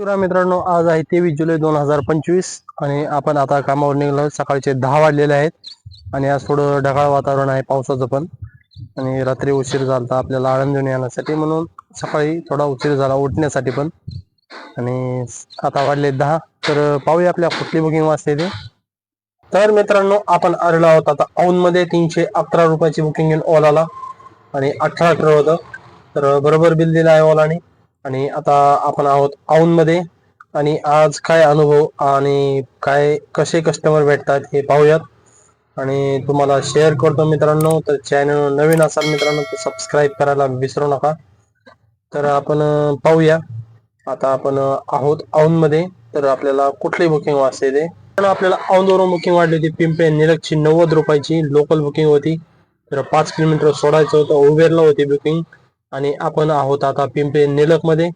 मित्रांनो, आज आहे 23 जुलै 2025 आणि आपण आता कामावर निघालो. सकाळचे 10 वाजलेले आहेत आणि आज थोडं ढगाळ वातावरण आहे पावसाचं पण. आणि रात्री उशीर झाला आपल्याला आळंदीहून येण्यासाठी, म्हणून सकाळी थोडा उशीर झाला उठण्यासाठी पण. आणि आता वाजले 10. तर पाहूया आपल्या कुठली बुकिंग वाजते ते. तर मित्रांनो, आपण आलेलो आहोत आता औंधमध्ये. 311 रुपयाची बुकिंग घेऊन ओलाला आणि 18 होतं. तर बरोबर बिल दिलं आहे ओलाने. आणि आता आपण आहोत औंधमध्ये आणि आज काय अनुभव आणि काय कसे कस्टमर भेटतात हे पाहूयात आणि तुम्हाला शेअर करतो मित्रांनो. तर चॅनल नवीन असाल मित्रांनो तर सबस्क्राईब करायला विसरू नका. तर आपण पाहूया. आता आपण आहोत औंधमध्ये. तर आपल्याला कुठली बुकिंग वाजते ते. आपल्याला औंधवरून बुकिंग वाढली होती. पिंपळे निलकची 90 रुपयाची लोकल बुकिंग होती. तर 5 किलोमीटर सोडायचं होतं. उबेरला होती बुकिंग आणि आपण आहोत आता पिंपळे निलक मध्ये.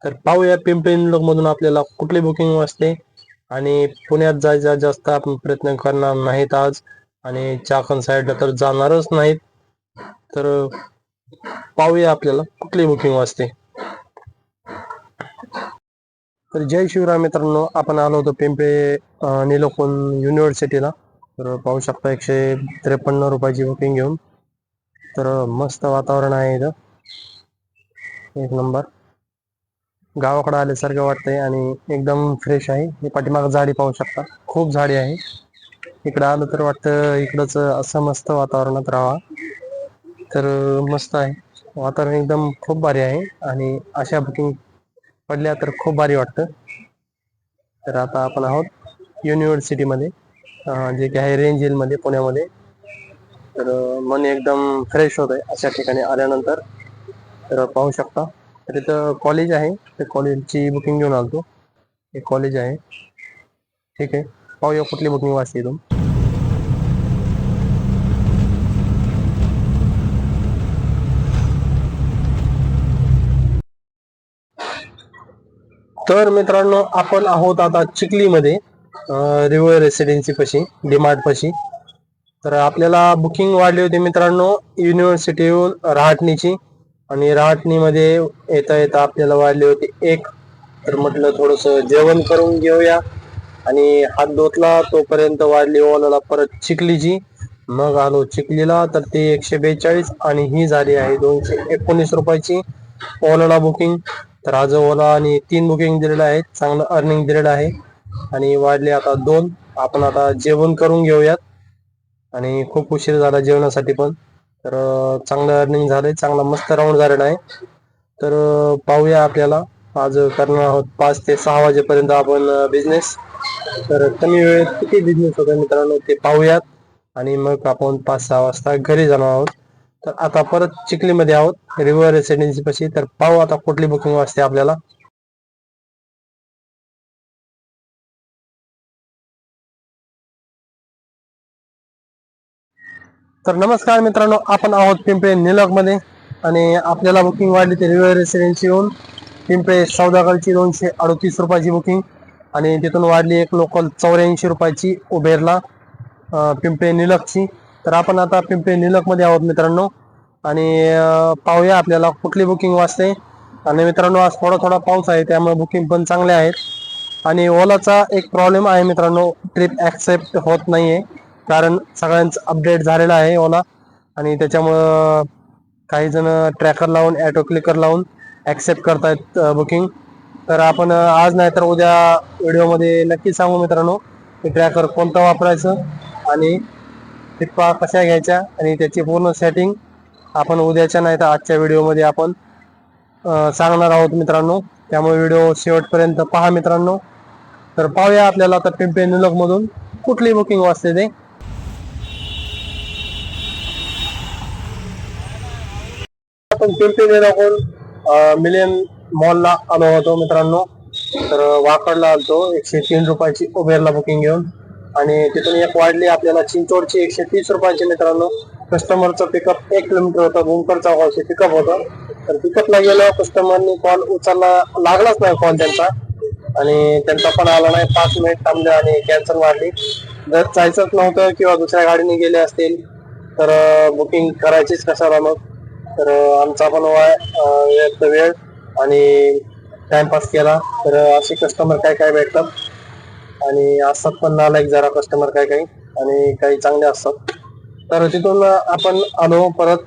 तर पाहूया पिंपळे निलक मधून आपल्याला कुठली बुकिंग वाजते. आणि पुण्यात जायचा जास्त आपण प्रयत्न करणार नाहीत आज, आणि चाकण साईडला तर जाणारच नाहीत. तर पाहूया आपल्याला कुठली बुकिंग वाजते. तर जय शिवराय मित्रांनो, आपण आलो होतो पिंपळे निलकहून युनिव्हर्सिटीला. तर पाहू शकता 153 रुपयाची बुकिंग घेऊन. तर मस्त वातावरण आहे इथं, एक नंबर. गावाकडे आल्यासारखं वाटतंय आणि एकदम फ्रेश आहे. हे पाठीमाग झाडी पाहू शकता, खूप झाडी आहे. इकडं आलं तर वाटतं इकडंच असं मस्त वातावरणात राहावा. तर मस्त आहे वातावरण, एकदम खूप भारी आहे. आणि अशा बुकिंग पडल्या तर खूप भारी वाटतं. तर आता आपण आहोत युनिव्हर्सिटीमध्ये, जे की आहे रेंज हिलमध्ये पुण्यामध्ये. तर मन एकदम फ्रेश होत आहे अशा ठिकाणी आल्यानंतर. तर पाहू शकता, तर इथं कॉलेज आहे. त्या कॉलेजची बुकिंग घेऊन आलतो. हे कॉलेज आहे. ठीक आहे, पाहूया कुठली बुकिंग वाजते इथून. तर मित्रांनो, आपण आहोत आता चिखलीमध्ये, रिव्हर रेसिडेन्सी पाशी, डीमार्ट पाशी. तर आपल्याला बुकिंग वाढली होती मित्रांनो युनिव्हर्सिटीहून रहाटणीची. आणि रहाटणीमध्ये येता येता आपल्याला वाढली होती 1. तर म्हटलं थोडस जेवण करून घेऊया आणि हात धुतला तोपर्यंत वाढली ओलाला परत चिखलीची. मग आलो चिखलीला, तर ती 142 आणि ही झाली आहे 219 रुपयाची ओलाला बुकिंग. तर आज ओला आणि 3 बुकिंग दिलेलं आहे, चांगलं अर्निंग दिलेलं आहे. आणि वाढले आता 2. आपण आता जेवण करून घेऊयात आणि खूप उशीर झाला जेवणासाठी पण. तर चांगलं अर्निंग झालंय, चांगला मस्त राऊंड झालेला आहे. तर पाहूया, आपल्याला आज करणार आहोत 5 ते 6 वाजेपर्यंत आपण बिझनेस. तर कमी वेळेत किती बिझनेस होता मित्रांनो ते पाहूयात आणि मग आपण 5-6 वाजता घरी जाणार आहोत. तर आता परत चिखलीमध्ये आहोत रिव्हर रेसिडेन्सी पाशी. तर पाहू आता कुठली बुकिंग वाजते आपल्याला. तर नमस्कार मित्रांनो, आपण आहोत पिंपळे निलक मध्ये आणि आपल्याला बुकिंग वाढली ते रिव्हर रेसिडेन्सी येऊन पिंपळे सौदागरची 238 रुपयाची बुकिंग. आणि तिथून वाढली एक लोकल 84 रुपयाची उबेरला पिंपळे निलकची. तर आपण आता पिंपळे निलक मध्ये आहोत मित्रांनो आणि पाहूया आपल्याला कुठली बुकिंग वाजते. आणि मित्रांनो, आज थोडा थोडा पाऊस आहे त्यामुळे बुकिंग पण चांगले आहेत. आणि ओलाचा एक प्रॉब्लेम आहे मित्रांनो, ट्रिप ऍक्सेप्ट होत नाहीये, कारण सगळ्यांचं अपडेट झालेला आहे ओला. आणि त्याच्यामुळं काही जण ट्रॅकर लावून ॲटो क्लिकर लावून ऍक्सेप्ट करतायत बुकिंग. तर आपण आज नाही तर उद्या व्हिडिओमध्ये नक्की सांगू मित्रांनो की ट्रॅकर कोणतं वापरायचं आणि टिप्पा कशा घ्यायच्या आणि त्याची पूर्ण सेटिंग आपण उद्याच्या नाही तर आजच्या व्हिडिओमध्ये आपण सांगणार आहोत मित्रांनो. त्यामुळे व्हिडिओ शेवटपर्यंत पहा मित्रांनो. तर पाहूया आपल्याला आता पिंपळे निलक मधून कुठली बुकिंग वाजते ते. आपण पिंपळे निलकहून मिलियन मॉलला आलो होतो मित्रांनो. तर वाकडला आलतो 103 रुपयाची उबेरला बुकिंग घेऊन. आणि तिथून एक वाढली आपल्याला चिंचोडची 130 रुपयाची मित्रांनो. कस्टमरचं पिकअप 1 किलोमीटर होतं, भूमकर चौकाशी पिकअप होतं. तर पिकअपला गेलो, कस्टमरनी कॉल उचलला, लागलाच नाही कॉल त्यांचा. आणि त्यांचा पण आला नाही, 5 मिनिट थांबले आणि कॅन्सल मारली. जर जायचंच नव्हतं किंवा दुसऱ्या गाडीने गेले असतील तर बुकिंग करायचीच कशाला मग. तर आमचा पण वेळ आणि टाइमपास केला तर असे कस्टमर काय काय भेटतात आणि असतात पण नालायक जरा कस्टमर काय काही आणि काही चांगले असतात. तर तिथून आपण आलो परत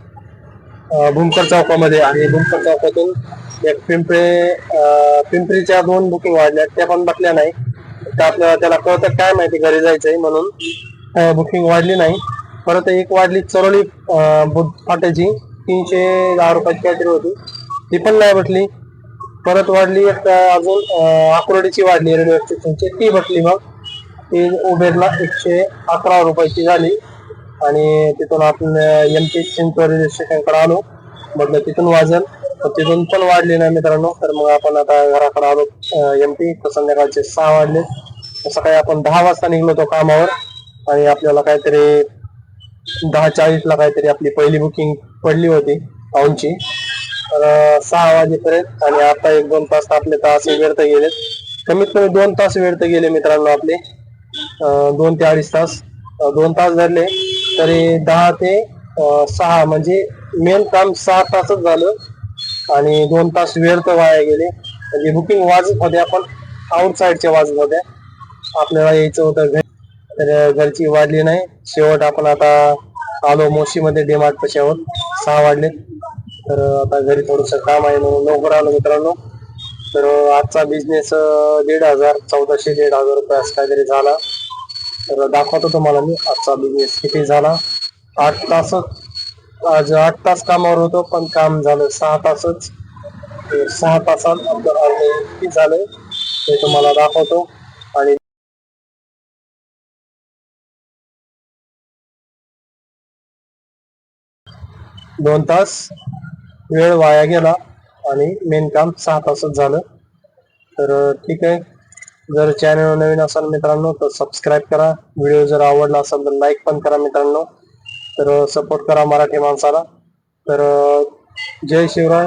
भूमकर चौकामध्ये आणि भूमकर चौकातून एक पिंपरीच्या 2 बुकिंग वाढल्या त्या पण बसल्या नाही. तर आपल्याला त्याला कळतं काय माहिती घरी जायचंय म्हणून बुकिंग वाढली नाही. परत एक वाढली चरोली बुध फाट्याची 310 रुपयाची काहीतरी होती ती पण नाही बसली. परत वाढली एक अजून अकोर्डीची वाढली रेल्वे स्टेशनची ती बसली. मग ती उबेरला 111 रुपयाची झाली आणि तिथून आपण एमपी चिंचवड रेल्वे स्टेशनकडे आलो. म्हटलं तिथून वाजल तर तिथून पण वाढली नाही मित्रांनो. तर मग आपण आता घराकडे आलो एमपी. तर संध्याकाळचे 6 वाजले. सकाळी आपण 10 वाजता निघलो होतो कामावर आणि आपल्याला काहीतरी 10:40 ला काहीतरी आपली पहिली बुकिंग पडली होती औंधची. तर 6 वाजेपर्यंत आणि आता 1-2 तास आपले तास व्यर्थ गेले. कमीत कमी 2 तास व्यर्थ गेले मित्रांनो आपले. 2 ते 2.5 तास 2 तास धरले तरी 10 ते 6 म्हणजे मेन काम 6 तासच झालं आणि 2 तास व्यर्थ वाया गेले. म्हणजे बुकिंग वाजत होत्या पण आउटसाइडच्या वाजत होत्या. आपल्याला यायचं होतं घरी तर घरची वाढली नाही. शेवट आपण आता आलो मोशीमध्ये डीमार्ट पशावर 6 वाजले. तर आता घरी थोडस काम आहे म्हणून लवकर आलो मित्रांनो. तर आजचा बिझनेस 1,500 1400-1,500 रुपये असं काहीतरी झाला. तर दाखवतो तुम्हाला मी आजचा बिझनेस किती झाला. 8 तास आज 8 तास कामावर होतो पण काम झालं 6 तासच. 6 तासात आपलं किती झालंय ते तुम्हाला दाखवतो. आणि 2 तास वेळ वाया गेला आणि मेन काम 6 तासच झालं. तर ठीक आहे. जर चॅनल नवीन असाल मित्रांनो तर सबस्क्राईब करा. व्हिडिओ जर आवडला असेल तर लाईक पण करा मित्रांनो. तर सपोर्ट करा मराठी माणसाला. तर जय शिवराय.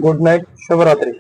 Good night. शुभरात्री.